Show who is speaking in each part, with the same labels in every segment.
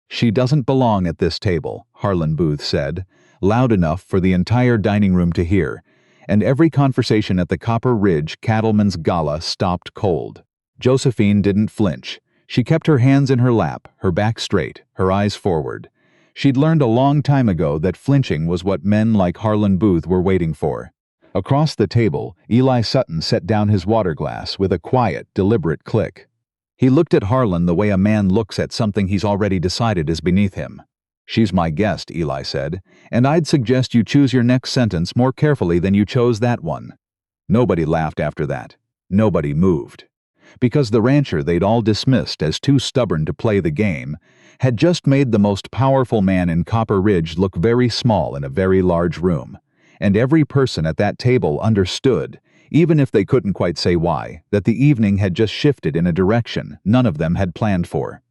Speaker 1: "She doesn't belong at this table," Harlan Boothe said, loud enough for the entire dining room to hear, and every conversation at the Copper Ridge Cattlemen's Gala stopped cold. Josephine didn't flinch. She kept her hands in her lap, her back straight, her eyes forward. She'd learned a long time ago that flinching was what men like Harlan Boothe were waiting for. Across the table, Eli Sutton set down his water glass with a quiet, deliberate click. He looked at Harlan the way a man looks at something he's already decided is beneath him. "She's my guest," Eli said, "and I'd suggest you choose your next sentence more carefully than you chose that one." Nobody laughed after that. Nobody moved. Because the rancher they'd all dismissed as too stubborn to play the game had just made the most powerful man in Copper Ridge look very small in a very large room, and every person at that table understood, even if they couldn't quite say why, that the evening had just shifted in a direction none of them had planned for.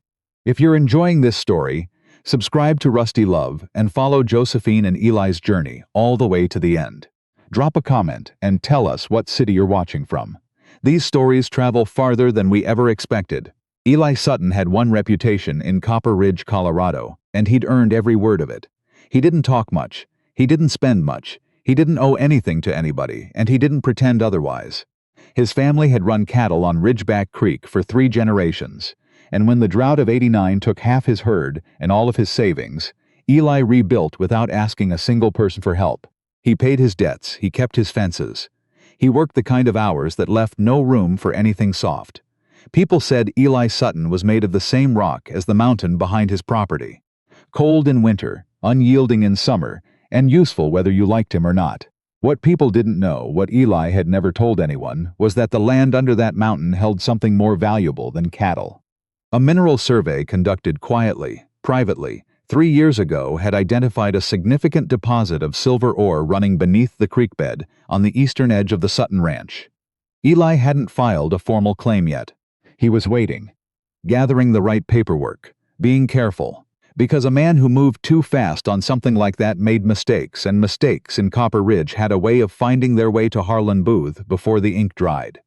Speaker 1: If you're enjoying this story, subscribe to Rusty Love and follow Josephine and Eli's journey all the way to the end. Drop a comment and tell us what city you're watching from. These stories travel farther than we ever expected. Eli Sutton had one reputation in Copper Ridge, Colorado, and he'd earned every word of it. He didn't talk much. He didn't spend much. He didn't owe anything to anybody, and he didn't pretend otherwise. His family had run cattle on Ridgeback Creek for 3 generations, and when the drought of '89 took half his herd and all of his savings, Eli rebuilt without asking a single person for help. He paid his debts, he kept his fences. He worked the kind of hours that left no room for anything soft. People said Eli Sutton was made of the same rock as the mountain behind his property. Cold in winter, unyielding in summer, and useful whether you liked him or not. What people didn't know, what Eli had never told anyone, was that the land under that mountain held something more valuable than cattle. A mineral survey conducted quietly, privately, 3 years ago had identified a significant deposit of silver ore running beneath the creek bed on the eastern edge of the Sutton Ranch. Eli hadn't filed a formal claim yet. He was waiting, gathering the right paperwork, being careful, because a man who moved too fast on something like that made mistakes, and mistakes in Copper Ridge had a way of finding their way to Harlan Boothe before the ink dried.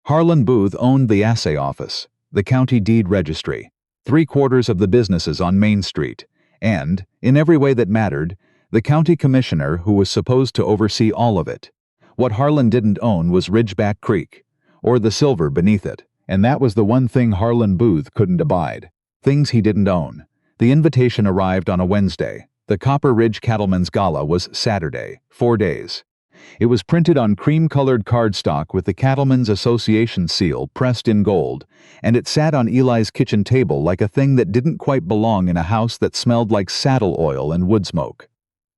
Speaker 1: Harlan Boothe owned the assay office, the county deed registry, 3/4 of the businesses on Main Street, and, in every way that mattered, the county commissioner who was supposed to oversee all of it. What Harlan didn't own was Ridgeback Creek, or the silver beneath it, and that was the one thing Harlan Boothe couldn't abide. Things he didn't own. The invitation arrived on a Wednesday. The Copper Ridge Cattlemen's Gala was Saturday, 4 days. It was printed on cream-colored cardstock with the Cattlemen's Association seal pressed in gold, and it sat on Eli's kitchen table like a thing that didn't quite belong in a house that smelled like saddle oil and wood smoke.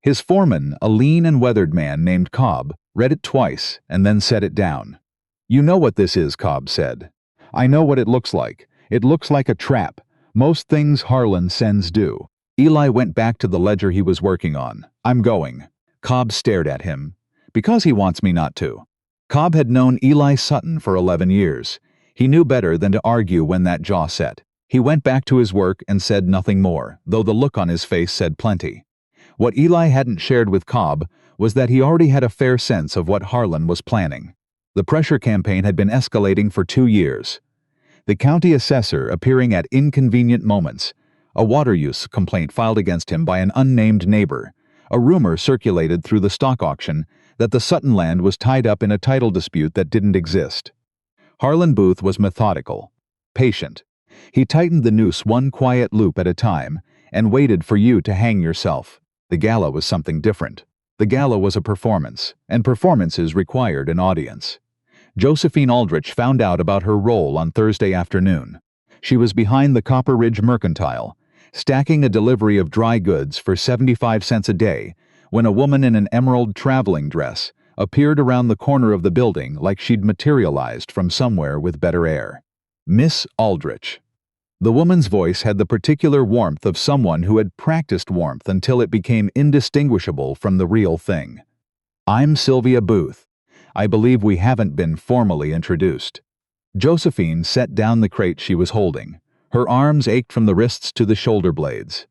Speaker 1: His foreman, a lean and weathered man named Cobb, read it twice and then set it down. "You know what this is," Cobb said. "I know what it looks like. It looks like a trap. Most things Harlan sends do." Eli went back to the ledger he was working on. "I'm going." Cobb stared at him. "Because he wants me not to." Cobb had known Eli Sutton for 11 years. He knew better than to argue when that jaw set. He went back to his work and said nothing more, though the look on his face said plenty. What Eli hadn't shared with Cobb was that he already had a fair sense of what Harlan was planning. The pressure campaign had been escalating for 2 years. The county assessor appearing at inconvenient moments, a water use complaint filed against him by an unnamed neighbor, a rumor circulated through the stock auction that the Sutton land was tied up in a title dispute that didn't exist. Harlan Boothe was methodical, patient. He tightened the noose one quiet loop at a time and waited for you to hang yourself. The gala was something different. The gala was a performance, and performances required an audience. Josephine Aldrich found out about her role on Thursday afternoon. She was behind the Copper Ridge Mercantile, stacking a delivery of dry goods for 75 cents a day, when a woman in an emerald traveling dress appeared around the corner of the building like she'd materialized from somewhere with better air. Miss Aldrich. The woman's voice had the particular warmth of someone who had practiced warmth until it became indistinguishable from the real thing. "I'm Sylvia Boothe. I believe we haven't been formally introduced." Josephine set down the crate she was holding. Her arms ached from the wrists to the shoulder blades.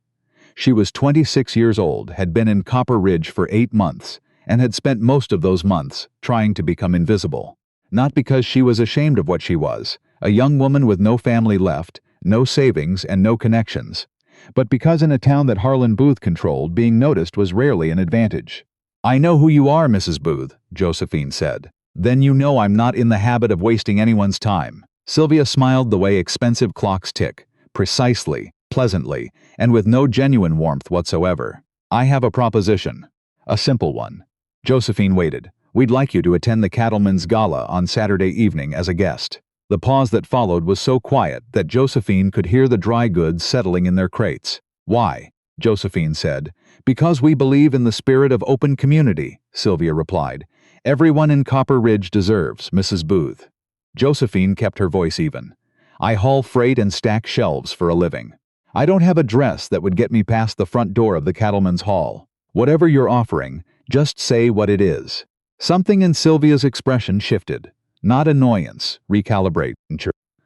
Speaker 1: She was 26 years old, had been in Copper Ridge for 8 months, and had spent most of those months trying to become invisible. Not because she was ashamed of what she was, a young woman with no family left, no savings, and no connections, But because in a town that Harlan Booth controlled, being noticed was rarely an advantage. "I know who you are, Mrs. Booth," Josephine said. "Then you know I'm not in the habit of wasting anyone's time." Sylvia smiled the way expensive clocks tick, precisely, pleasantly, and with no genuine warmth whatsoever. "I have a proposition. A simple one." Josephine waited. "We'd like you to attend the Cattlemen's Gala on Saturday evening as a guest." The pause that followed was so quiet that Josephine could hear the dry goods settling in their crates. "Why?" Josephine said. "Because we believe in the spirit of open community," Sylvia replied. "Everyone in Copper Ridge deserves, Mrs. Booth." Josephine kept her voice even. "I haul freight and stack shelves for a living. I don't have a dress that would get me past the front door of the Cattlemen's Hall. Whatever you're offering, just say what it is." Something in Sylvia's expression shifted. Not annoyance, recalibrate,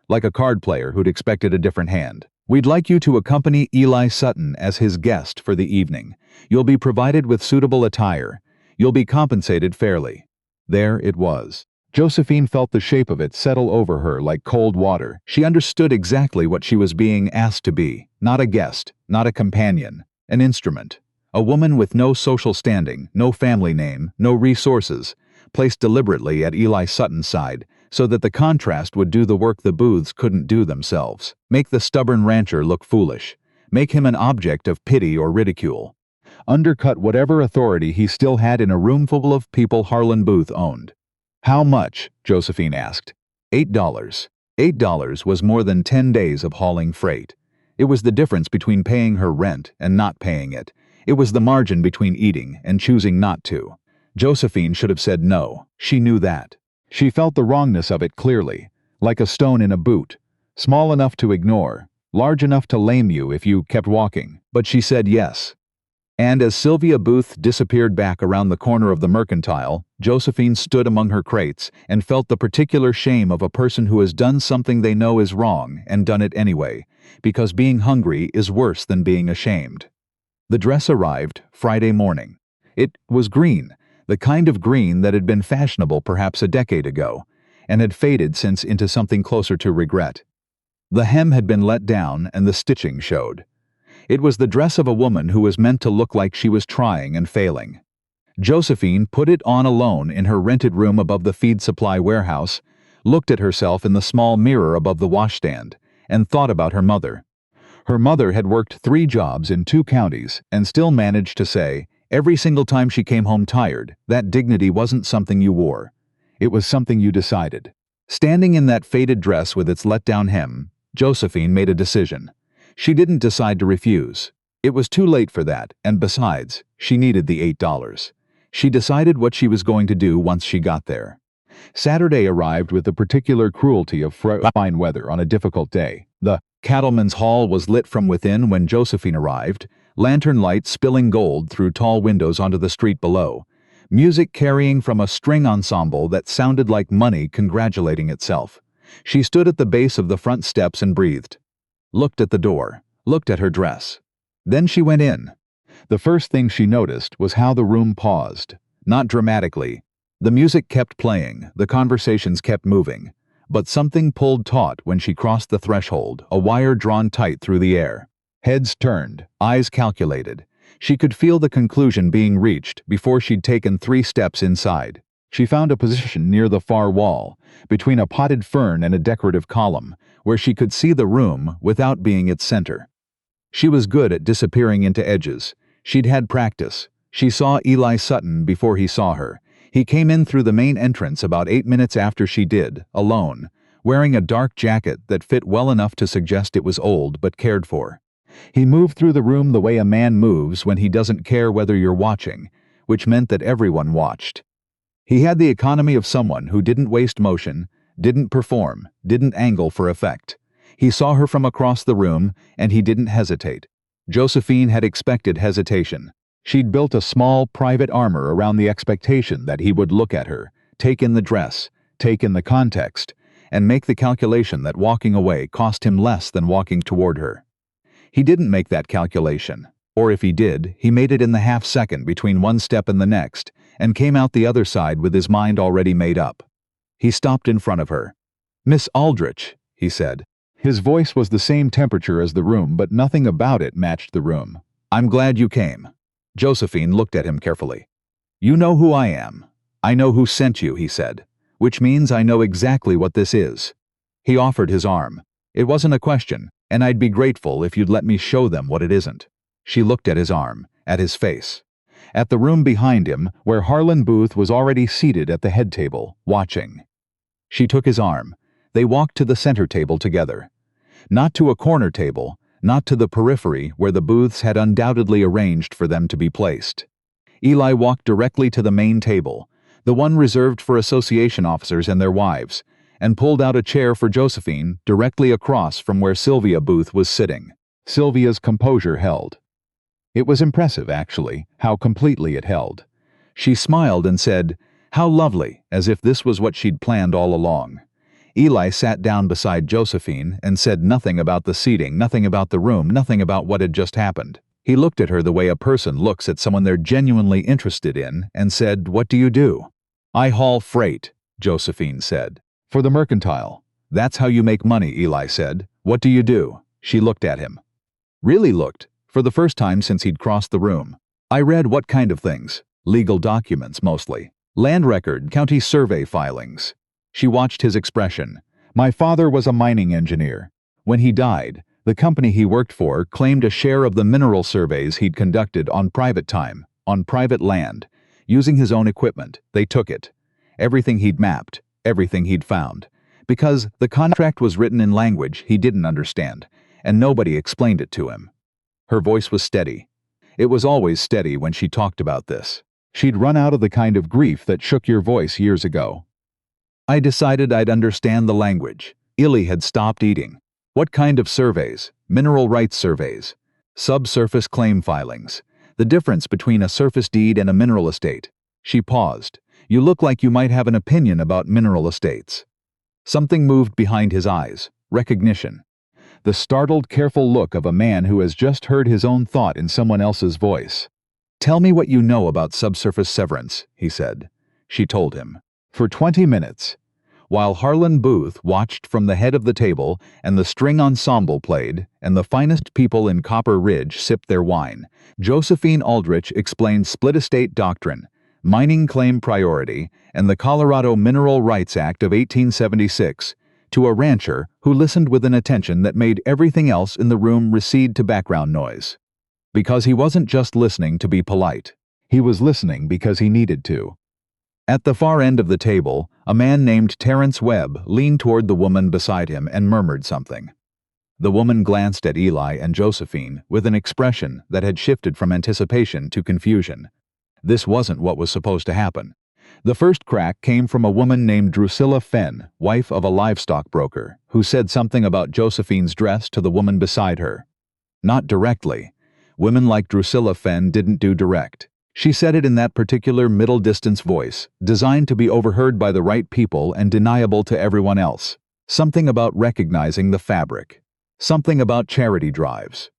Speaker 1: like a card player who'd expected a different hand. "We'd like you to accompany Eli Sutton as his guest for the evening. You'll be provided with suitable attire. You'll be compensated fairly." There it was. Josephine felt the shape of it settle over her like cold water. She understood exactly what she was being asked to be. Not a guest, not a companion, an instrument. A woman with no social standing, no family name, no resources, placed deliberately at Eli Sutton's side so that the contrast would do the work the Booths couldn't do themselves. Make the stubborn rancher look foolish. Make him an object of pity or ridicule. Undercut whatever authority he still had in a room full of people Harlan Booth owned. "How much?" Josephine asked. $8. $8 was more than 10 days of hauling freight. It was the difference between paying her rent and not paying it. It was the margin between eating and choosing not to. Josephine should have said no. She knew that. She felt the wrongness of it clearly, like a stone in a boot, small enough to ignore, large enough to lame you if you kept walking. But she said yes. And as Sylvia Boothe disappeared back around the corner of the mercantile, Josephine stood among her crates and felt the particular shame of a person who has done something they know is wrong and done it anyway, because being hungry is worse than being ashamed. The dress arrived Friday morning. It was green, the kind of green that had been fashionable perhaps a decade ago, and had faded since into something closer to regret. The hem had been let down and the stitching showed. It was the dress of a woman who was meant to look like she was trying and failing. Josephine put it on alone in her rented room above the feed supply warehouse, looked at herself in the small mirror above the washstand, and thought about her mother. Her mother had worked 3 jobs in 2 counties and still managed to say, every single time she came home tired, that dignity wasn't something you wore. It was something you decided. Standing in that faded dress with its let-down hem, Josephine made a decision. She didn't decide to refuse. It was too late for that, and besides, she needed the $8. She decided what she was going to do once she got there. Saturday arrived with the particular cruelty of fine weather on a difficult day. The Cattlemen's Hall was lit from within when Josephine arrived, lantern lights spilling gold through tall windows onto the street below, music carrying from a string ensemble that sounded like money congratulating itself. She stood at the base of the front steps and breathed. Looked at the door, looked at her dress. Then she went in. The first thing she noticed was how the room paused. Not dramatically. The music kept playing, the conversations kept moving. But something pulled taut when she crossed the threshold, a wire drawn tight through the air. Heads turned, eyes calculated. She could feel the conclusion being reached before she'd taken 3 steps inside. She found a position near the far wall, between a potted fern and a decorative column, where she could see the room without being its center. She was good at disappearing into edges. She'd had practice. She saw Eli Sutton before he saw her. He came in through the main entrance about 8 minutes after she did, alone, wearing a dark jacket that fit well enough to suggest it was old but cared for. He moved through the room the way a man moves when he doesn't care whether you're watching, which meant that everyone watched. He had the economy of someone who didn't waste motion, didn't perform, didn't angle for effect. He saw her from across the room, and he didn't hesitate. Josephine had expected hesitation. She'd built a small, private armor around the expectation that he would look at her, take in the dress, take in the context, and make the calculation that walking away cost him less than walking toward her. He didn't make that calculation, or if he did, he made it in the half-second between one step and the next, and came out the other side with his mind already made up. He stopped in front of her. "Miss Aldrich," he said. His voice was the same temperature as the room, but nothing about it matched the room. "I'm glad you came." Josephine looked at him carefully. "You know who I am. I know who sent you," he said, "which means I know exactly what this is." He offered his arm. "It wasn't a question, and I'd be grateful if you'd let me show them what it isn't." She looked at his arm, at his face, at the room behind him where Harlan Boothe was already seated at the head table, watching. She took his arm. They walked to the center table together. Not to a corner table, not to the periphery where the Boothes had undoubtedly arranged for them to be placed. Eli walked directly to the main table, the one reserved for association officers and their wives, and pulled out a chair for Josephine directly across from where Sylvia Boothe was sitting. Sylvia's composure held. It was impressive, actually, how completely it held. She smiled and said, "How lovely," as if this was what she'd planned all along. Eli sat down beside Josephine and said nothing about the seating, nothing about the room, nothing about what had just happened. He looked at her the way a person looks at someone they're genuinely interested in and said, "What do you do?" "I haul freight," Josephine said. "For the mercantile." "That's how you make money," Eli said. "What do you do?" She looked at him. Really looked, for the first time since he'd crossed the room. "I read what kind of things. Legal documents, mostly. Land record, county survey filings." She watched his expression. "My father was a mining engineer. When he died, the company he worked for claimed a share of the mineral surveys he'd conducted on private time, on private land. Using his own equipment, they took it. Everything he'd mapped, everything he'd found. Because the contract was written in language he didn't understand, and nobody explained it to him." Her voice was steady. It was always steady when she talked about this. She'd run out of the kind of grief that shook your voice years ago. "I decided I'd understand the language." Eli had stopped eating. "What kind of surveys?" "Mineral rights surveys. Subsurface claim filings. The difference between a surface deed and a mineral estate." She paused. "You look like you might have an opinion about mineral estates." Something moved behind his eyes. Recognition. The startled, careful look of a man who has just heard his own thought in someone else's voice. "Tell me what you know about subsurface severance," he said. She told him. For 20 minutes. While Harlan Boothe watched from the head of the table and the string ensemble played and the finest people in Copper Ridge sipped their wine, Josephine Aldrich explained split estate doctrine, mining claim priority, and the Colorado Mineral Rights Act of 1876 to a rancher who listened with an attention that made everything else in the room recede to background noise. Because he wasn't just listening to be polite. He was listening because he needed to. At the far end of the table, a man named Terrence Webb leaned toward the woman beside him and murmured something. The woman glanced at Eli and Josephine with an expression that had shifted from anticipation to confusion. This wasn't what was supposed to happen. The first crack came from a woman named Drusilla Fenn, wife of a livestock broker, who said something about Josephine's dress to the woman beside her. Not directly. Women like Drusilla Fenn didn't do direct. She said it in that particular middle-distance voice, designed to be overheard by the right people and deniable to everyone else. Something about recognizing the fabric. Something about charity drives.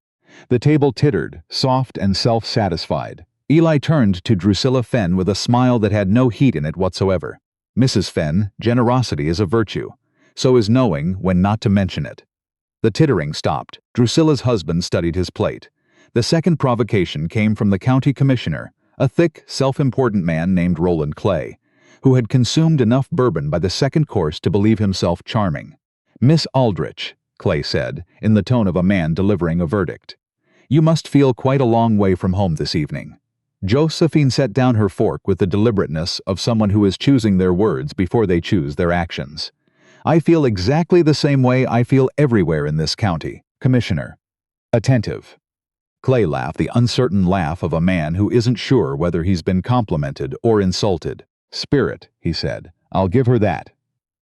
Speaker 1: The table tittered, soft and self-satisfied. Eli turned to Drusilla Fenn with a smile that had no heat in it whatsoever. "Mrs. Fenn, generosity is a virtue. So is knowing when not to mention it." The tittering stopped. Drusilla's husband studied his plate. The second provocation came from the county commissioner, a thick, self-important man named Roland Clay, who had consumed enough bourbon by the second course to believe himself charming. "Miss Aldrich," Clay said, in the tone of a man delivering a verdict, "you must feel quite a long way from home this evening." Josephine set down her fork with the deliberateness of someone who is choosing their words before they choose their actions. "I feel exactly the same way I feel everywhere in this county, Commissioner." Attentive. Clay laughed, the uncertain laugh of a man who isn't sure whether he's been complimented or insulted. "Spirit," he said. "I'll give her that."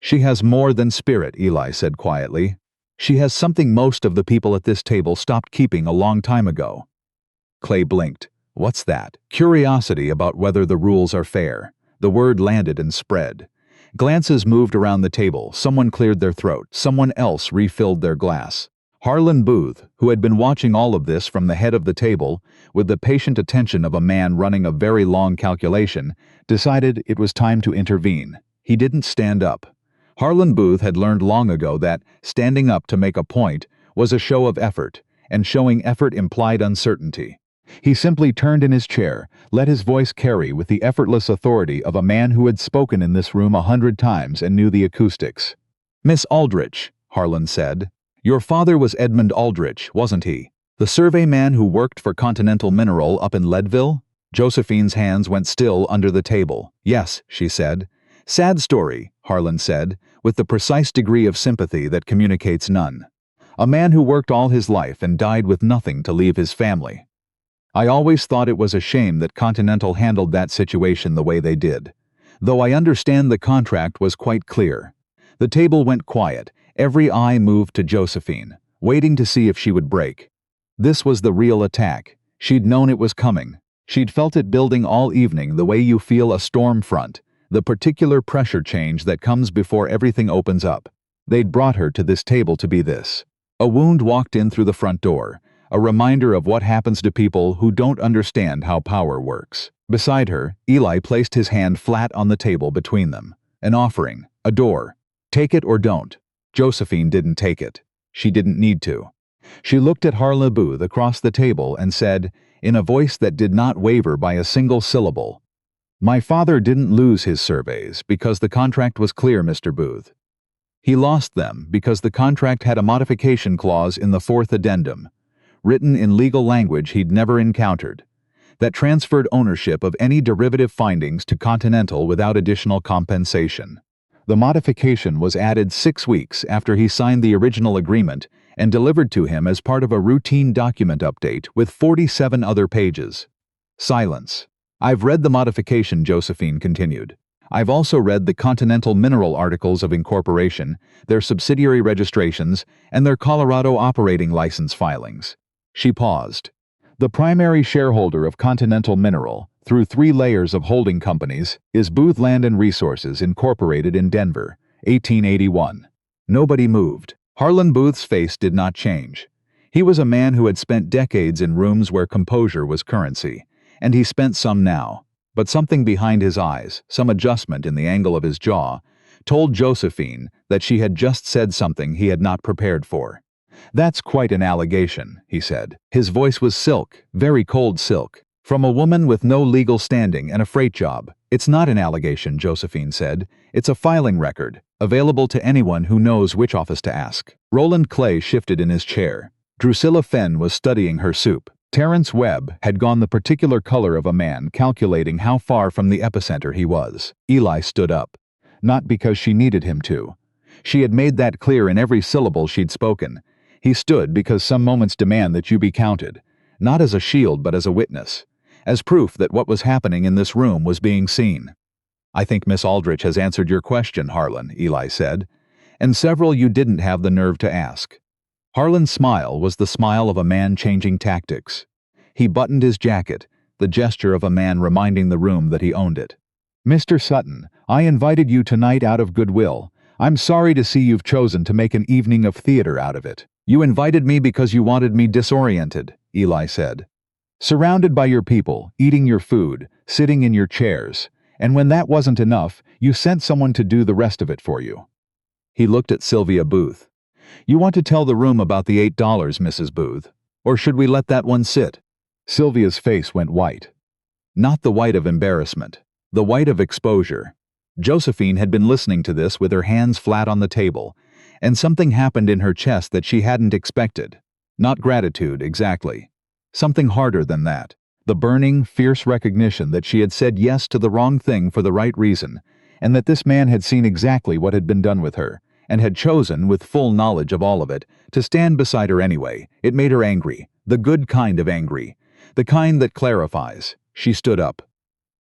Speaker 1: "She has more than spirit," Eli said quietly. "She has something most of the people at this table stopped keeping a long time ago." Clay blinked. "What's that?" "Curiosity about whether the rules are fair." The word landed and spread. Glances moved around the table. Someone cleared their throat. Someone else refilled their glass. Harlan Boothe, who had been watching all of this from the head of the table, with the patient attention of a man running a very long calculation, decided it was time to intervene. He didn't stand up. Harlan Booth had learned long ago that standing up to make a point was a show of effort, and showing effort implied uncertainty. He simply turned in his chair, let his voice carry with the effortless authority of a man who had spoken in this room 100 times and knew the acoustics. "Miss Aldrich," Harlan said. "Your father was Edmund Aldrich, wasn't he? The survey man who worked for Continental Mineral up in Leadville?" Josephine's hands went still under the table. "Yes," she said. "Sad story," Harlan said, with the precise degree of sympathy that communicates none. "A man who worked all his life and died with nothing to leave his family. I always thought it was a shame that Continental handled that situation the way they did. Though I understand the contract was quite clear." The table went quiet. Every eye moved to Josephine, waiting to see if she would break. This was the real attack. She'd known it was coming. She'd felt it building all evening, the way you feel a storm front, the particular pressure change that comes before everything opens up. They'd brought her to this table to be this. A wound walked in through the front door, a reminder of what happens to people who don't understand how power works. Beside her, Eli placed his hand flat on the table between them. An offering, a door. Take it or don't. Josephine didn't take it. She didn't need to. She looked at Harlan Booth across the table and said, in a voice that did not waver by a single syllable, "My father didn't lose his surveys because the contract was clear, Mr. Booth. He lost them because the contract had a modification clause in the fourth addendum, written in legal language he'd never encountered, that transferred ownership of any derivative findings to Continental without additional compensation. The modification was added 6 weeks after he signed the original agreement and delivered to him as part of a routine document update with 47 other pages." Silence. "I've read the modification," Josephine continued. "I've also read the Continental Mineral Articles of Incorporation, their subsidiary registrations, and their Colorado operating license filings." She paused. "The primary shareholder of Continental Mineral, through 3 layers of holding companies, is Booth Land and Resources Incorporated in Denver, 1881. Nobody moved. Harlan Booth's face did not change. He was a man who had spent decades in rooms where composure was currency, and he spent some now. But something behind his eyes, some adjustment in the angle of his jaw, told Josephine that she had just said something he had not prepared for. "That's quite an allegation," he said. His voice was silk, very cold silk. "From a woman with no legal standing and a freight job." "It's not an allegation," Josephine said. "It's a filing record, available to anyone who knows which office to ask." Roland Clay shifted in his chair. Drusilla Fenn was studying her soup. Terrence Webb had gone the particular color of a man calculating how far from the epicenter he was. Eli stood up. Not because she needed him to. She had made that clear in every syllable she'd spoken. He stood because some moments demand that you be counted, not as a shield but as a witness, as proof that what was happening in this room was being seen. "I think Miss Aldrich has answered your question, Harlan," Eli said, "and several you didn't have the nerve to ask." Harlan's smile was the smile of a man changing tactics. He buttoned his jacket, the gesture of a man reminding the room that he owned it. "Mr. Sutton, I invited you tonight out of goodwill. I'm sorry to see you've chosen to make an evening of theater out of it." "You invited me because you wanted me disoriented," Eli said. "Surrounded by your people, eating your food, sitting in your chairs, and when that wasn't enough, you sent someone to do the rest of it for you." He looked at Sylvia Boothe. "You want to tell the room about the $8, Mrs. Boothe, or should we let that one sit?" Sylvia's face went white. Not the white of embarrassment, the white of exposure. Josephine had been listening to this with her hands flat on the table, and something happened in her chest that she hadn't expected. Not gratitude, exactly. Something harder than that. The burning, fierce recognition that she had said yes to the wrong thing for the right reason, and that this man had seen exactly what had been done with her, and had chosen, with full knowledge of all of it, to stand beside her anyway. It made her angry, the good kind of angry, the kind that clarifies. She stood up.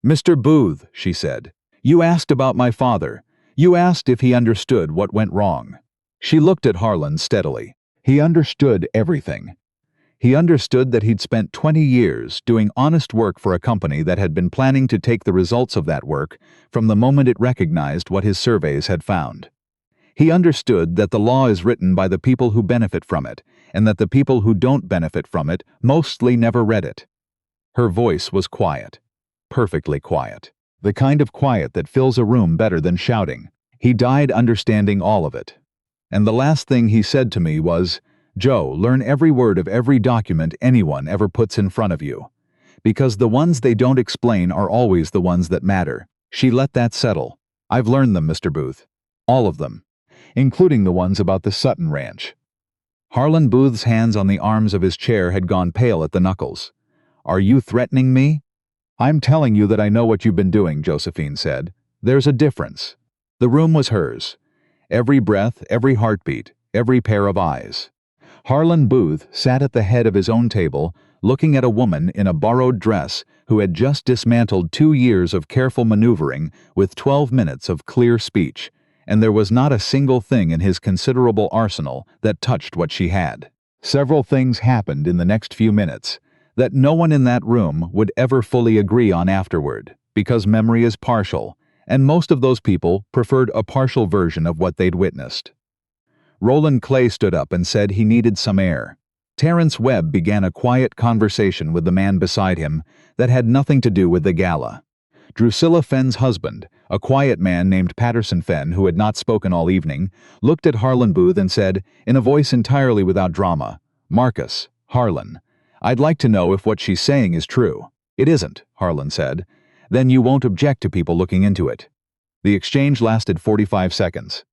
Speaker 1: "Mr. Boothe," she said, "you asked about my father. You asked if he understood what went wrong." She looked at Harlan steadily. He understood everything. He understood that he'd spent 20 years doing honest work for a company that had been planning to take the results of that work from the moment it recognized what his surveys had found. He understood that the law is written by the people who benefit from it, and that the people who don't benefit from it mostly never read it. Her voice was quiet, perfectly quiet, the kind of quiet that fills a room better than shouting. He died understanding all of it. And the last thing he said to me was, "Joe, learn every word of every document anyone ever puts in front of you. Because the ones they don't explain are always the ones that matter." She let that settle. "I've learned them, Mr. Booth. All of them. Including the ones about the Sutton Ranch." Harlan Booth's hands on the arms of his chair had gone pale at the knuckles. "Are you threatening me?" "I'm telling you that I know what you've been doing," Josephine said. "There's a difference." The room was hers. Every breath, every heartbeat, every pair of eyes. Harlan Booth sat at the head of his own table, looking at a woman in a borrowed dress who had just dismantled 2 years of careful maneuvering with 12 minutes of clear speech, and there was not a single thing in his considerable arsenal that touched what she had. Several things happened in the next few minutes that no one in that room would ever fully agree on afterward, because memory is partial, and most of those people preferred a partial version of what they'd witnessed. Roland Clay stood up and said he needed some air. Terrence Webb began a quiet conversation with the man beside him that had nothing to do with the gala. Drusilla Fenn's husband, a quiet man named Patterson Fenn who had not spoken all evening, looked at Harlan Booth and said, in a voice entirely without drama, "Marcus, Harlan, I'd like to know if what she's saying is true." "It isn't," Harlan said. "Then you won't object to people looking into it." The exchange lasted 45 seconds.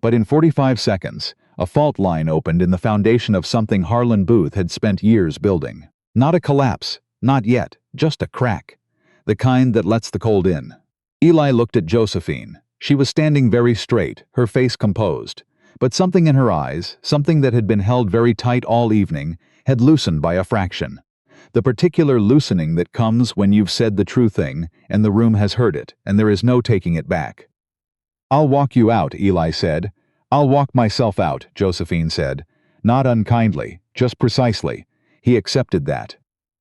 Speaker 1: But in 45 seconds, a fault line opened in the foundation of something Harlan Booth had spent years building. Not a collapse, not yet, just a crack. The kind that lets the cold in. Eli looked at Josephine. She was standing very straight, her face composed. But something in her eyes, something that had been held very tight all evening, had loosened by a fraction. The particular loosening that comes when you've said the true thing, and the room has heard it, and there is no taking it back. "I'll walk you out," Eli said. "I'll walk myself out," Josephine said. Not unkindly, just precisely. He accepted that.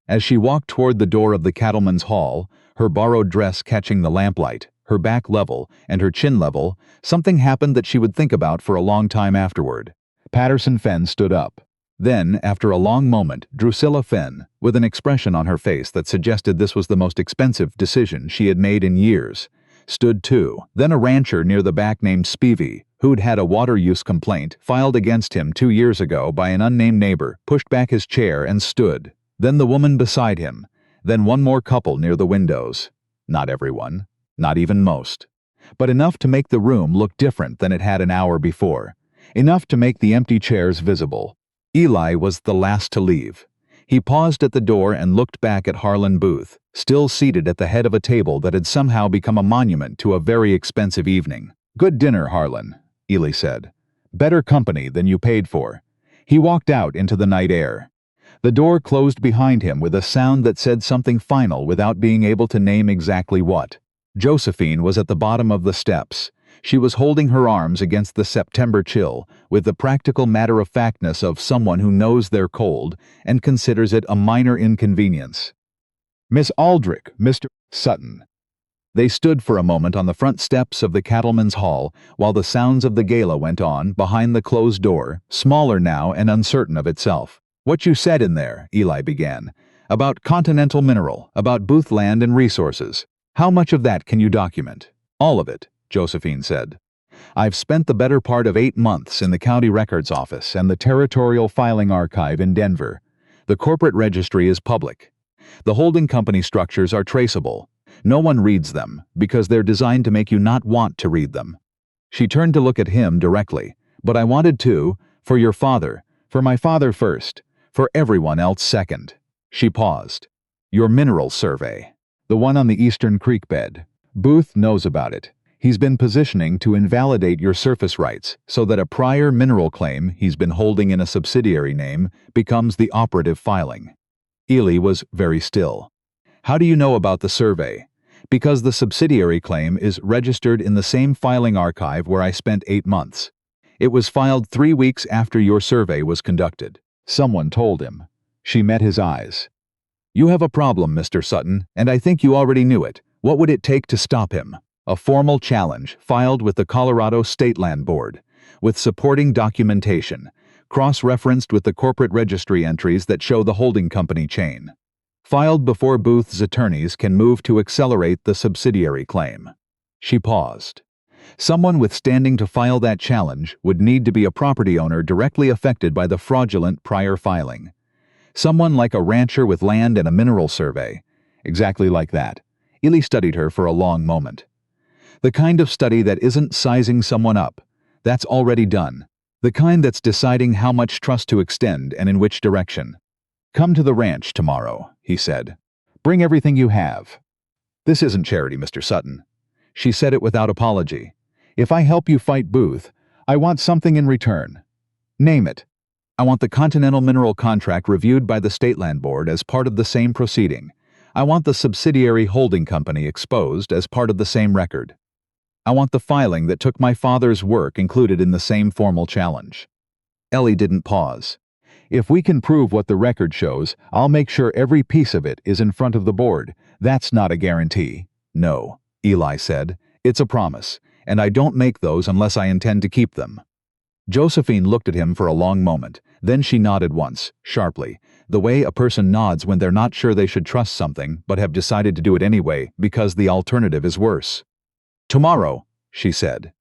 Speaker 1: As she walked toward the door of the Cattlemen's hall, her borrowed dress catching the lamplight, her back level, and her chin level, something happened that she would think about for a long time afterward. Patterson Fenn stood up. Then, after a long moment, Drusilla Fenn, with an expression on her face that suggested this was the most expensive decision she had made in years, stood too. Then a rancher near the back named Spivey, who'd had a water use complaint filed against him 2 years ago by an unnamed neighbor, pushed back his chair and stood. Then the woman beside him. Then one more couple near the windows. Not everyone. Not even most. But enough to make the room look different than it had an hour before. Enough to make the empty chairs visible. Eli was the last to leave. He paused at the door and looked back at Harlan Booth, still seated at the head of a table that had somehow become a monument to a very expensive evening. "Good dinner, Harlan," Eli said. "Better company than you paid for." He walked out into the night air. The door closed behind him with a sound that said something final without being able to name exactly what. Josephine was at the bottom of the steps. She was holding her arms against the September chill with the practical matter-of-factness of someone who knows they're cold and considers it a minor inconvenience. "Miss Aldrich, Mr. Sutton." They stood for a moment on the front steps of the Cattlemen's Hall while the sounds of the gala went on behind the closed door, smaller now and uncertain of itself. "What you said in there," Eli began, "about Continental Mineral, about Booth land and resources. How much of that can you document?" "All of it," Josephine said. "I've spent the better part of 8 months in the county records office and the territorial filing archive in Denver. The corporate registry is public. The holding company structures are traceable. No one reads them because they're designed to make you not want to read them." She turned to look at him directly. "But I wanted to, for your father, for my father first, for everyone else second." She paused. "Your mineral survey. The one on the Eastern Creek bed. Booth knows about it. He's been positioning to invalidate your surface rights so that a prior mineral claim he's been holding in a subsidiary name becomes the operative filing." Eli was very still. "How do you know about the survey?" "Because the subsidiary claim is registered in the same filing archive where I spent 8 months. It was filed 3 weeks after your survey was conducted." Someone told him. She met his eyes. "You have a problem, Mr. Sutton, and I think you already knew it. What would it take to stop him?" A formal challenge filed with the Colorado State Land Board, with supporting documentation, cross-referenced with the corporate registry entries that show the holding company chain. Filed before Booth's attorneys can move to accelerate the subsidiary claim. She paused. Someone with standing to file that challenge would need to be a property owner directly affected by the fraudulent prior filing. Someone like a rancher with land and a mineral survey. Exactly like that. Eli studied her for a long moment. The kind of study that isn't sizing someone up. That's already done. The kind that's deciding how much trust to extend and in which direction. "Come to the ranch tomorrow," he said. "Bring everything you have." "This isn't charity, Mr. Sutton." She said it without apology. "If I help you fight Boothe, I want something in return." "Name it." "I want the Continental Mineral contract reviewed by the State Land Board as part of the same proceeding. I want the subsidiary holding company exposed as part of the same record. I want the filing that took my father's work included in the same formal challenge." Eli didn't pause. "If we can prove what the record shows, I'll make sure every piece of it is in front of the board. That's not a guarantee." "No," Eli said. "It's a promise, and I don't make those unless I intend to keep them." Josephine looked at him for a long moment. Then she nodded once, sharply, the way a person nods when they're not sure they should trust something but have decided to do it anyway because the alternative is worse. "Tomorrow," she said.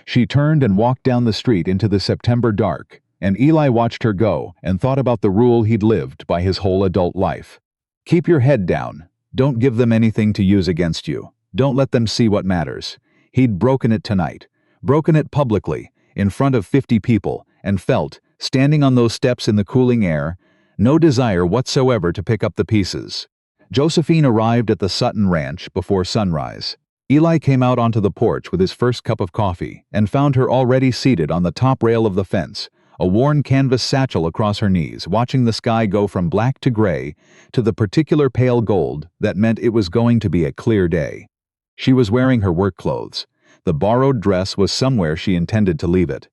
Speaker 1: She turned and walked down the street into the September dark, and Eli watched her go and thought about the rule he'd lived by his whole adult life. Keep your head down. Don't give them anything to use against you. Don't let them see what matters. He'd broken it tonight. Broken it publicly, in front of 50 people, and felt, standing on those steps in the cooling air, no desire whatsoever to pick up the pieces. Josephine arrived at the Sutton Ranch before sunrise. Eli came out onto the porch with his first cup of coffee and found her already seated on the top rail of the fence, a worn canvas satchel across her knees, watching the sky go from black to gray to the particular pale gold that meant it was going to be a clear day. She was wearing her work clothes. The borrowed dress was somewhere she intended to leave it.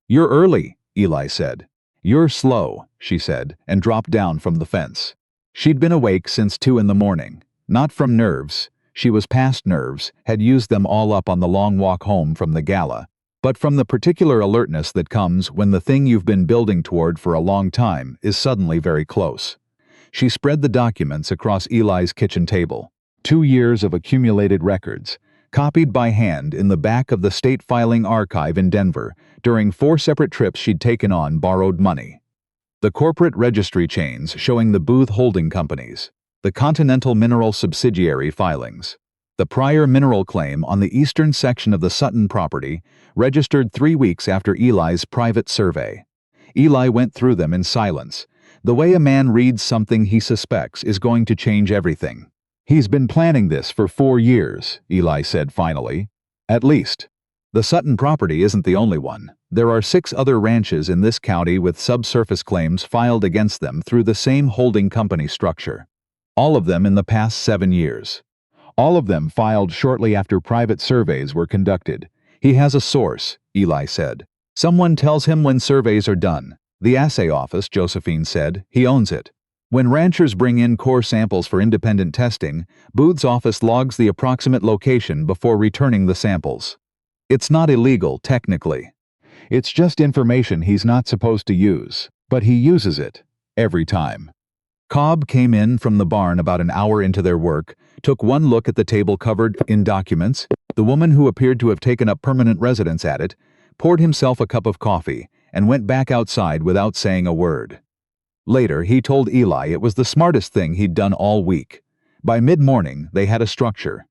Speaker 1: "You're early," Eli said. "You're slow," she said, and dropped down from the fence. She'd been awake since 2 in the morning. Not from nerves. She was past nerves, had used them all up on the long walk home from the Gala, but from the particular alertness that comes when the thing you've been building toward for a long time is suddenly very close. She spread the documents across Eli's kitchen table. 2 years of accumulated records, copied by hand in the back of the State Filing Archive in Denver during 4 separate trips she'd taken on borrowed money. The corporate registry chains showing the Boothe holding companies. The Continental Mineral subsidiary filings. The prior mineral claim on the eastern section of the Sutton property, registered 3 weeks after Eli's private survey. Eli went through them in silence. The way a man reads something he suspects is going to change everything. "He's been planning this for 4 years, Eli said finally. "At least. The Sutton property isn't the only one. There are 6 other ranches in this county with subsurface claims filed against them through the same holding company structure. All of them in the past 7 years. All of them filed shortly after private surveys were conducted. He has a source," Eli said. "Someone tells him when surveys are done. The assay office," Josephine said. "He owns it. When ranchers bring in core samples for independent testing, Booth's office logs the approximate location before returning the samples. It's not illegal, technically. It's just information he's not supposed to use, but he uses it. Every time." Cobb came in from the barn about an hour into their work, took one look at the table covered in documents, the woman who appeared to have taken up permanent residence at it, poured himself a cup of coffee, and went back outside without saying a word. Later, he told Eli it was the smartest thing he'd done all week. By mid-morning, they had a structure.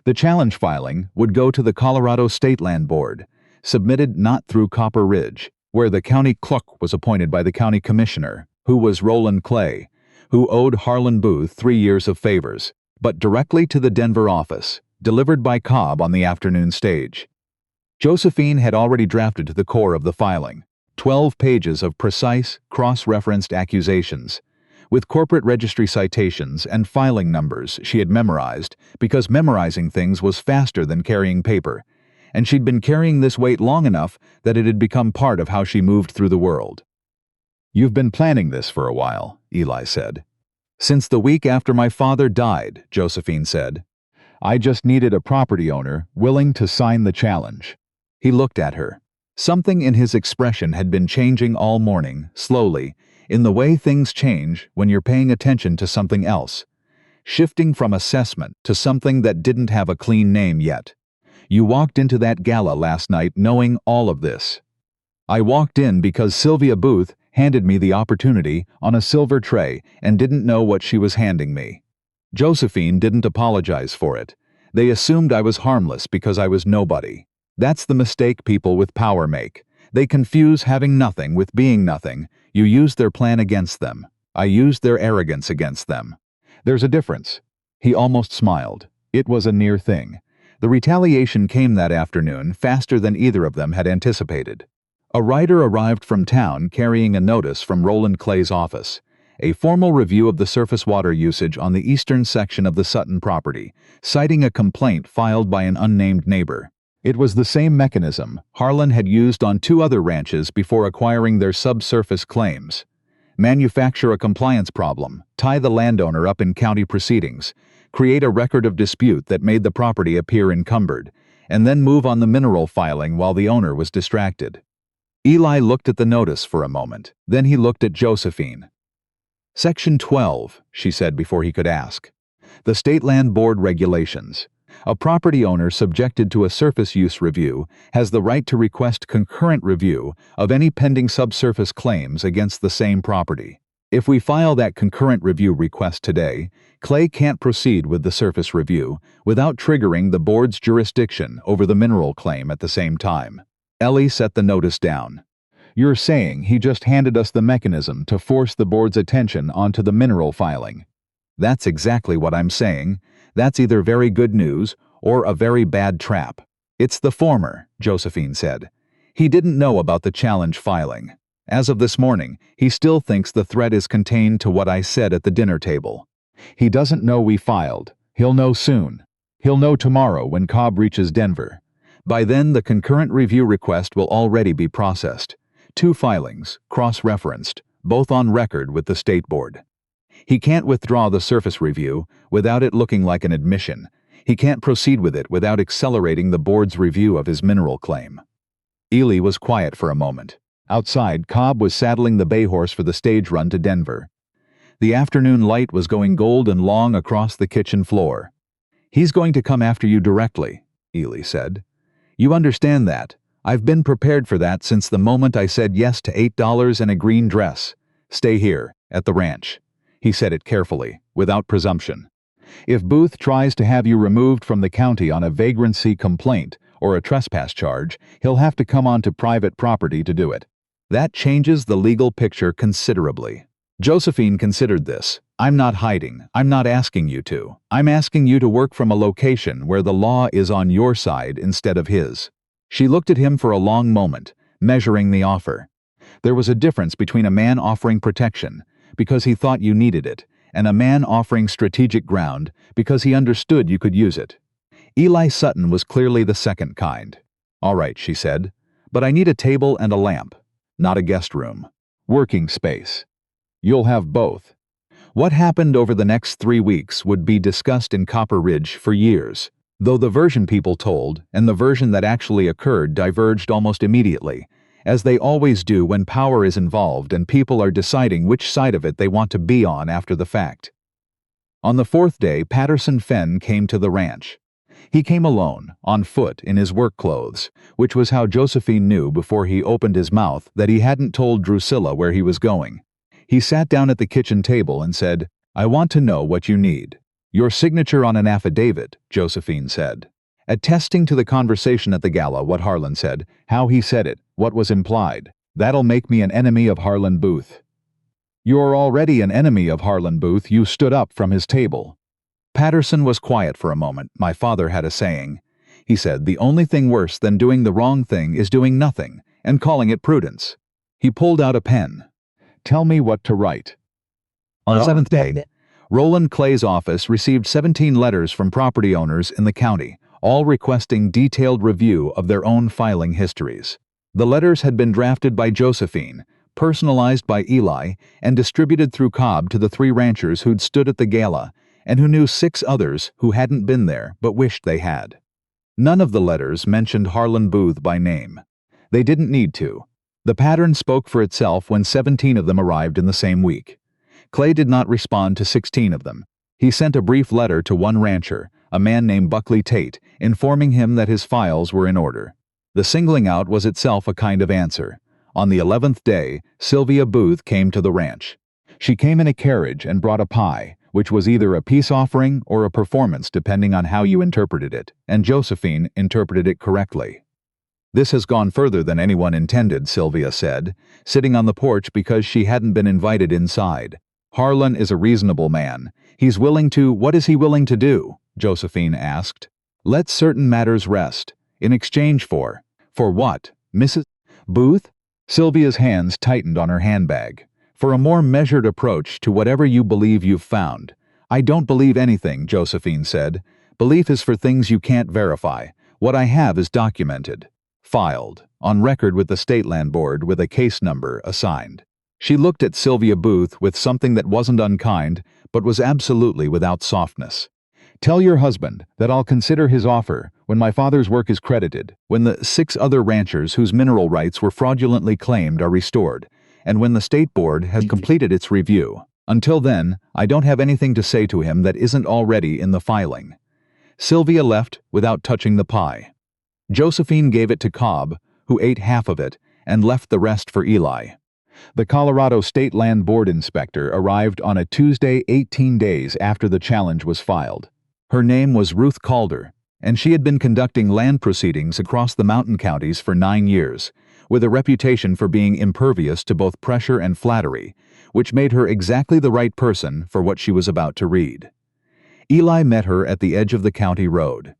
Speaker 1: The challenge filing would go to the Colorado State Land Board, submitted not through Copper Ridge, where the county clerk was appointed by the county commissioner, who was Roland Clay, who owed Harlan Boothe 3 years of favors, but directly to the Denver office, delivered by Cobb on the afternoon stage. Josephine had already drafted to the core of the filing, 12 pages of precise, cross-referenced accusations, with corporate registry citations and filing numbers she had memorized because memorizing things was faster than carrying paper, and she'd been carrying this weight long enough that it had become part of how she moved through the world. "You've been planning this for a while," Eli said. "Since the week after my father died," Josephine said. "I just needed a property owner willing to sign the challenge." He looked at her. Something in his expression had been changing all morning, slowly, in the way things change when you're paying attention to something else, shifting from assessment to something that didn't have a clean name yet. You walked into that gala last night knowing all of this. I walked in because Sylvia Boothe handed me the opportunity on a silver tray and didn't know what she was handing me. Josephine didn't apologize for it. They assumed I was harmless because I was nobody. That's the mistake people with power make. They confuse having nothing with being nothing. You used their plan against them. I used their arrogance against them. There's a difference. He almost smiled. It was a near thing. The retaliation came that afternoon faster than either of them had anticipated. A writer arrived from town carrying a notice from Roland Clay's office. A formal review of the surface water usage on the eastern section of the Sutton property, citing a complaint filed by an unnamed neighbor. It was the same mechanism Harlan had used on 2 other ranches before acquiring their subsurface claims. Manufacture a compliance problem, tie the landowner up in county proceedings, create a record of dispute that made the property appear encumbered, and then move on the mineral filing while the owner was distracted. Eli looked at the notice for a moment, then he looked at Josephine. Section 12, she said before he could ask. The State Land Board regulations. A property owner subjected to a surface use review has the right to request concurrent review of any pending subsurface claims against the same property. If we file that concurrent review request today, Clay can't proceed with the surface review without triggering the board's jurisdiction over the mineral claim at the same time. Eli set the notice down. You're saying he just handed us the mechanism to force the board's attention onto the mineral filing. That's exactly what I'm saying. That's either very good news or a very bad trap. It's the former, Josephine said. He didn't know about the challenge filing. As of this morning, he still thinks the threat is contained to what I said at the dinner table. He doesn't know we filed. He'll know soon. He'll know tomorrow when Cobb reaches Denver. By then, the concurrent review request will already be processed. 2 filings, cross-referenced, both on record with the State Board. He can't withdraw the surface review without it looking like an admission. He can't proceed with it without accelerating the board's review of his mineral claim. Eli was quiet for a moment. Outside, Cobb was saddling the bay horse for the stage run to Denver. The afternoon light was going gold and long across the kitchen floor. He's going to come after you directly, Eli said. You understand that. I've been prepared for that since the moment I said yes to $8 and a green dress. Stay here, at the ranch. He said it carefully, without presumption. If Boothe tries to have you removed from the county on a vagrancy complaint or a trespass charge, he'll have to come onto private property to do it. That changes the legal picture considerably. Josephine considered this. I'm not hiding. I'm not asking you to. I'm asking you to work from a location where the law is on your side instead of his. She looked at him for a long moment, measuring the offer. There was a difference between a man offering protection, because he thought you needed it, and a man offering strategic ground, because he understood you could use it. Eli Sutton was clearly the second kind. All right, she said, but I need a table and a lamp, not a guest room. Working space. You'll have both. What happened over the next 3 weeks would be discussed in Copper Ridge for years, though the version people told and the version that actually occurred diverged almost immediately, as they always do when power is involved and people are deciding which side of it they want to be on after the fact. On the 4th day, Patterson Fenn came to the ranch. He came alone, on foot, in his work clothes, which was how Josephine knew before he opened his mouth that he hadn't told Drusilla where he was going. He sat down at the kitchen table and said, I want to know what you need. Your signature on an affidavit, Josephine said. Attesting to the conversation at the gala what Harlan said, how he said it, what was implied. That'll make me an enemy of Harlan Boothe. You're already an enemy of Harlan Boothe. You stood up from his table. Patterson was quiet for a moment. My father had a saying. He said, the only thing worse than doing the wrong thing is doing nothing, and calling it prudence. He pulled out a pen. Tell me what to write. On the 7th day, Roland Clay's office received 17 letters from property owners in the county, all requesting detailed review of their own filing histories. The letters had been drafted by Josephine, personalized by Eli, and distributed through Cobb to the 3 ranchers who'd stood at the gala, and who knew 6 others who hadn't been there but wished they had. None of the letters mentioned Harlan Boothe by name. They didn't need to. The pattern spoke for itself when 17 of them arrived in the same week. Clay did not respond to 16 of them. He sent a brief letter to one rancher, a man named Buckley Tate, informing him that his files were in order. The singling out was itself a kind of answer. On the 11th day, Sylvia Boothe came to the ranch. She came in a carriage and brought a pie, which was either a peace offering or a performance depending on how you interpreted it, and Josephine interpreted it correctly. "This has gone further than anyone intended," Sylvia said, sitting on the porch because she hadn't been invited inside. "Harlan is a reasonable man. He's willing to—" "What is he willing to do?" Josephine asked. "Let certain matters rest. In exchange for—" "For what, Mrs. Boothe?" Sylvia's hands tightened on her handbag. "For a more measured approach to whatever you believe you've found." "I don't believe anything," Josephine said. "Belief is for things you can't verify. What I have is documented. Filed, on record with the State Land Board with a case number assigned." She looked at Sylvia Boothe with something that wasn't unkind, but was absolutely without softness. "Tell your husband that I'll consider his offer when my father's work is credited, when the 6 other ranchers whose mineral rights were fraudulently claimed are restored, and when the State Board has completed its review. Until then, I don't have anything to say to him that isn't already in the filing." Sylvia left without touching the pie. Josephine gave it to Cobb, who ate half of it, and left the rest for Eli. The Colorado State Land Board inspector arrived on a Tuesday 18 days after the challenge was filed. Her name was Ruth Calder, and she had been conducting land proceedings across the mountain counties for 9 years, with a reputation for being impervious to both pressure and flattery, which made her exactly the right person for what she was about to read. Eli met her at the edge of the county road.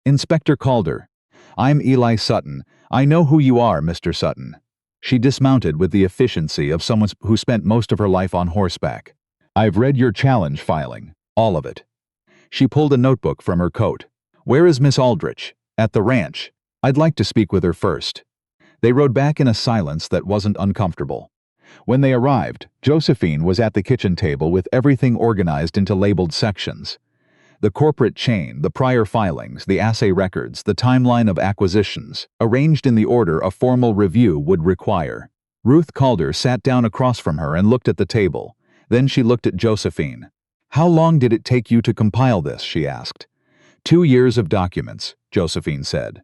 Speaker 1: "Inspector Calder, I'm Eli Sutton. I know who you are, Mr. Sutton." She dismounted with the efficiency of someone who spent most of her life on horseback. "I've read your challenge filing, all of it." She pulled a notebook from her coat. "Where is Miss Aldrich?" "At the ranch. I'd like to speak with her first." They rode back in a silence that wasn't uncomfortable. When they arrived, Josephine was at the kitchen table with everything organized into labeled sections. The corporate chain, the prior filings, the assay records, the timeline of acquisitions, arranged in the order a formal review would require. Ruth Calder sat down across from her and looked at the table. Then she looked at Josephine. "How long did it take you to compile this?" she asked. 2 years of documents," Josephine said.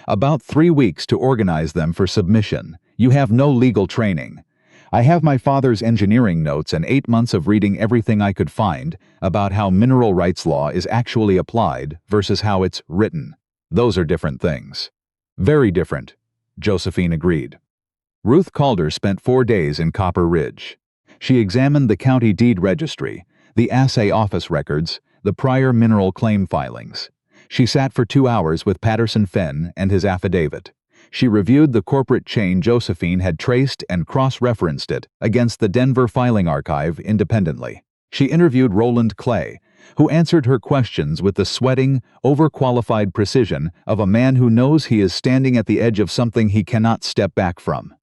Speaker 1: "About 3 weeks to organize them for submission. You have no legal training. I have my father's engineering notes and 8 months of reading everything I could find about how mineral rights law is actually applied versus how it's written. Those are different things." "Very different," Josephine agreed. Ruth Calder spent 4 days in Copper Ridge. She examined the county deed registry, the assay office records, the prior mineral claim filings. She sat for 2 hours with Patterson Fenn and his affidavit. She reviewed the corporate chain Josephine had traced and cross-referenced it against the Denver filing archive independently. She interviewed Roland Clay, who answered her questions with the sweating, overqualified precision of a man who knows he is standing at the edge of something he cannot step back from.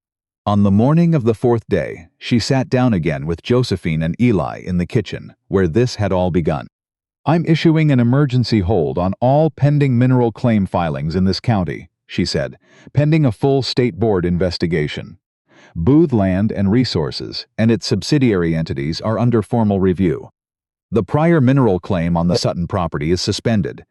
Speaker 1: On the morning of the 4th day, she sat down again with Josephine and Eli in the kitchen, where this had all begun. "I'm issuing an emergency hold on all pending mineral claim filings in this county," she said, "pending a full state board investigation. Boothe Land and Resources and its subsidiary entities are under formal review. The prior mineral claim on the Sutton property is suspended.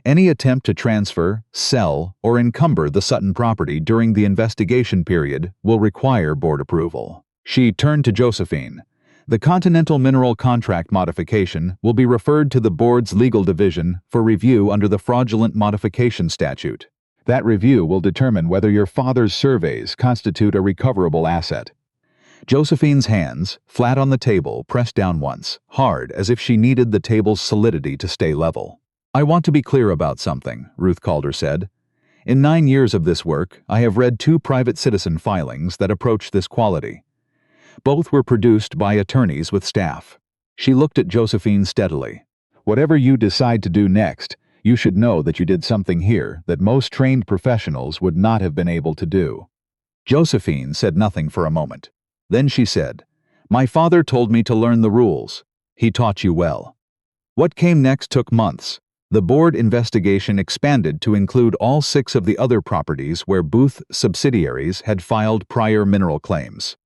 Speaker 1: Any attempt to transfer, sell, or encumber the Sutton property during the investigation period will require board approval." She turned to Josephine. "The Continental Mineral Contract modification will be referred to the board's legal division for review under the Fraudulent Modification Statute. That review will determine whether your father's surveys constitute a recoverable asset." Josephine's hands, flat on the table, pressed down once, hard as if she needed the table's solidity to stay level. "I want to be clear about something," Ruth Calder said. "In 9 years of this work, I have read 2 private citizen filings that approach this quality. Both were produced by attorneys with staff." She looked at Josephine steadily. "Whatever you decide to do next, you should know that you did something here that most trained professionals would not have been able to do." Josephine said nothing for a moment. Then she said, "My father told me to learn the rules. He taught you well." What came next took months. The board investigation expanded to include all 6 of the other properties where Boothe subsidiaries had filed prior mineral claims.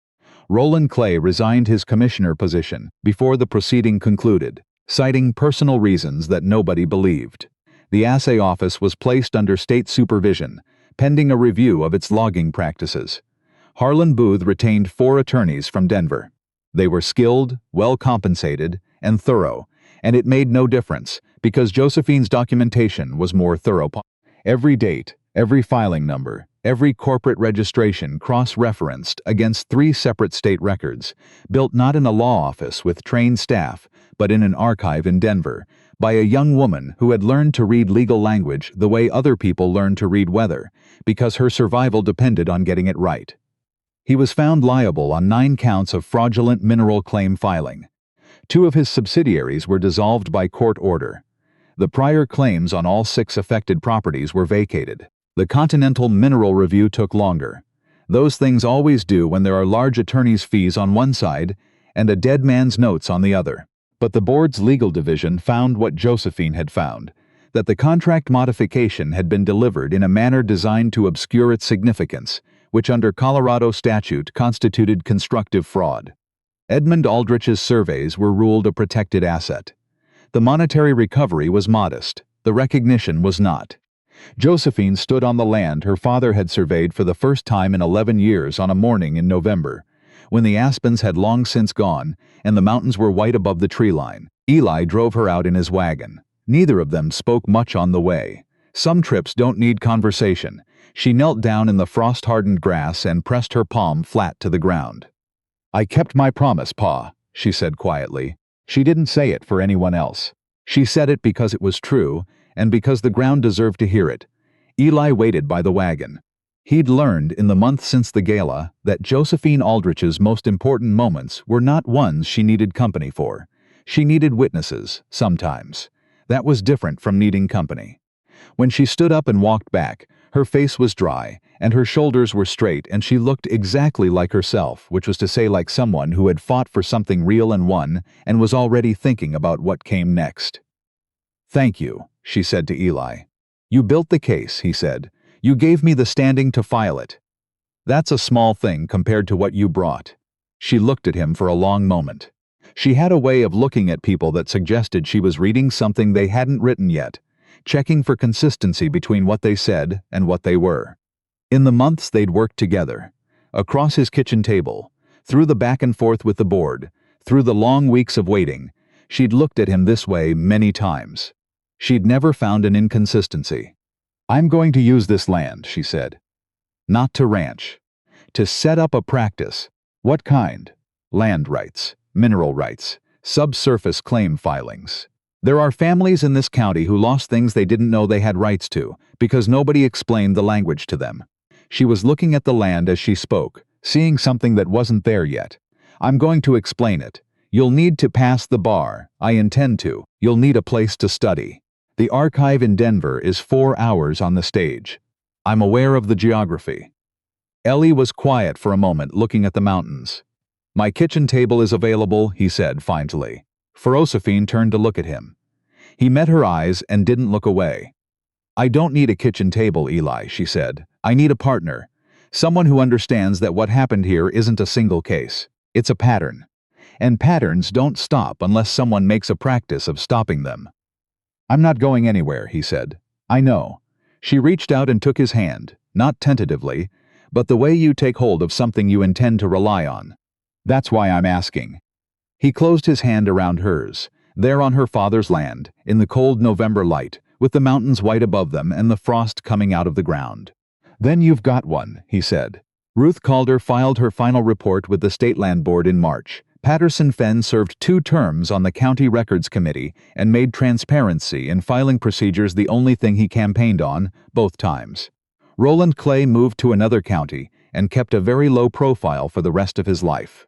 Speaker 1: Roland Clay resigned his commissioner position before the proceeding concluded, citing personal reasons that nobody believed. The assay office was placed under state supervision, pending a review of its logging practices. Harlan Boothe retained 4 attorneys from Denver. They were skilled, well-compensated, and thorough, and it made no difference because Josephine's documentation was more thorough. Every date, every filing number, every corporate registration cross-referenced against 3 separate state records, built not in a law office with trained staff, but in an archive in Denver, by a young woman who had learned to read legal language the way other people learn to read weather, because her survival depended on getting it right. He was found liable on 9 counts of fraudulent mineral claim filing. 2 of his subsidiaries were dissolved by court order. The prior claims on all 6 affected properties were vacated. The Continental Mineral Review took longer. Those things always do when there are large attorney's fees on one side and a dead man's notes on the other. But the board's legal division found what Josephine had found, that the contract modification had been delivered in a manner designed to obscure its significance, which under Colorado statute constituted constructive fraud. Edmund Aldrich's surveys were ruled a protected asset. The monetary recovery was modest, the recognition was not. Josephine stood on the land her father had surveyed for the first time in 11 years on a morning in November, when the aspens had long since gone and the mountains were white above the tree line. Eli drove her out in his wagon. Neither of them spoke much on the way. Some trips don't need conversation. She knelt down in the frost-hardened grass and pressed her palm flat to the ground. "I kept my promise, Pa," she said quietly. She didn't say it for anyone else. She said it because it was true, and because the ground deserved to hear it. Eli waited by the wagon. He'd learned in the month since the gala that Josephine Aldrich's most important moments were not ones she needed company for. She needed witnesses, sometimes. That was different from needing company. When she stood up and walked back, her face was dry, and her shoulders were straight, and she looked exactly like herself, which was to say like someone who had fought for something real and won, and was already thinking about what came next. "Thank you," she said to Eli. "You built the case," he said. "You gave me the standing to file it. That's a small thing compared to what you brought." She looked at him for a long moment. She had a way of looking at people that suggested she was reading something they hadn't written yet, checking for consistency between what they said and what they were. In the months they'd worked together, across his kitchen table, through the back and forth with the board, through the long weeks of waiting, she'd looked at him this way many times. She'd never found an inconsistency. "I'm going to use this land," she said. "Not to ranch. To set up a practice." "What kind?" "Land rights, mineral rights, subsurface claim filings. There are families in this county who lost things they didn't know they had rights to because nobody explained the language to them." She was looking at the land as she spoke, seeing something that wasn't there yet. "I'm going to explain it. You'll need to pass the bar. I intend to. You'll need a place to study. The archive in Denver is 4 hours on the stage. I'm aware of the geography." Eli was quiet for a moment, looking at the mountains. "My kitchen table is available," he said finally. Josephine turned to look at him. He met her eyes and didn't look away. "I don't need a kitchen table, Eli," she said. "I need a partner. Someone who understands that what happened here isn't a single case. It's a pattern. And patterns don't stop unless someone makes a practice of stopping them." "I'm not going anywhere," he said. "I know." She reached out and took his hand, not tentatively, but the way you take hold of something you intend to rely on. "That's why I'm asking." He closed his hand around hers, there on her father's land, in the cold November light, with the mountains white above them and the frost coming out of the ground. "Then you've got one," he said. Ruth Calder filed her final report with the State Land Board in March. Patterson Fenn served 2 terms on the County Records Committee and made transparency in filing procedures the only thing he campaigned on, both times. Roland Clay moved to another county and kept a very low profile for the rest of his life.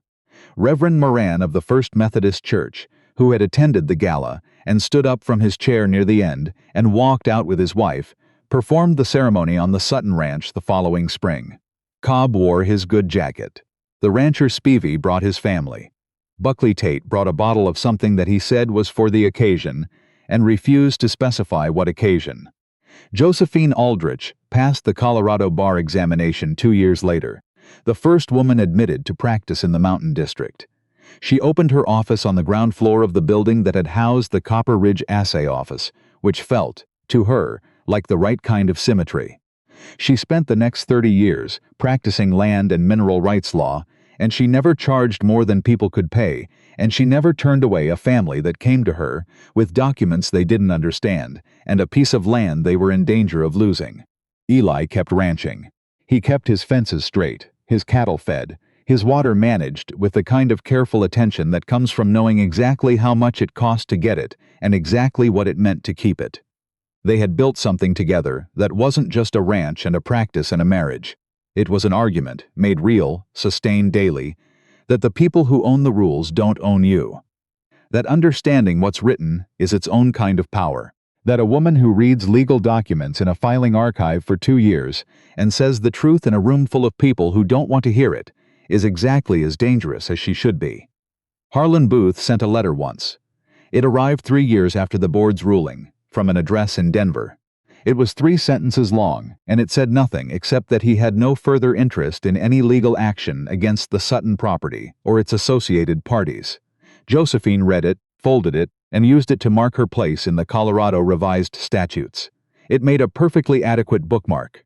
Speaker 1: Reverend Moran of the First Methodist Church, who had attended the gala and stood up from his chair near the end and walked out with his wife, performed the ceremony on the Sutton Ranch the following spring. Cobb wore his good jacket. The rancher Spivey brought his family. Buckley Tate brought a bottle of something that he said was for the occasion and refused to specify what occasion. Josephine Aldrich passed the Colorado bar examination 2 years later, the first woman admitted to practice in the Mountain District. She opened her office on the ground floor of the building that had housed the Copper Ridge Assay Office, which felt, to her, like the right kind of symmetry. She spent the next 30 years practicing land and mineral rights law, and she never charged more than people could pay, and she never turned away a family that came to her with documents they didn't understand and a piece of land they were in danger of losing. Eli kept ranching. He kept his fences straight, his cattle fed, his water managed with the kind of careful attention that comes from knowing exactly how much it cost to get it and exactly what it meant to keep it. They had built something together that wasn't just a ranch and a practice and a marriage. It was an argument, made real, sustained daily, that the people who own the rules don't own you. That understanding what's written is its own kind of power. That a woman who reads legal documents in a filing archive for 2 years and says the truth in a room full of people who don't want to hear it is exactly as dangerous as she should be. Harlan Boothe sent a letter once. It arrived 3 years after the board's ruling, from an address in Denver. It was 3 sentences long, and it said nothing except that he had no further interest in any legal action against the Sutton property or its associated parties. Josephine read it, folded it, and used it to mark her place in the Colorado Revised Statutes. It made a perfectly adequate bookmark.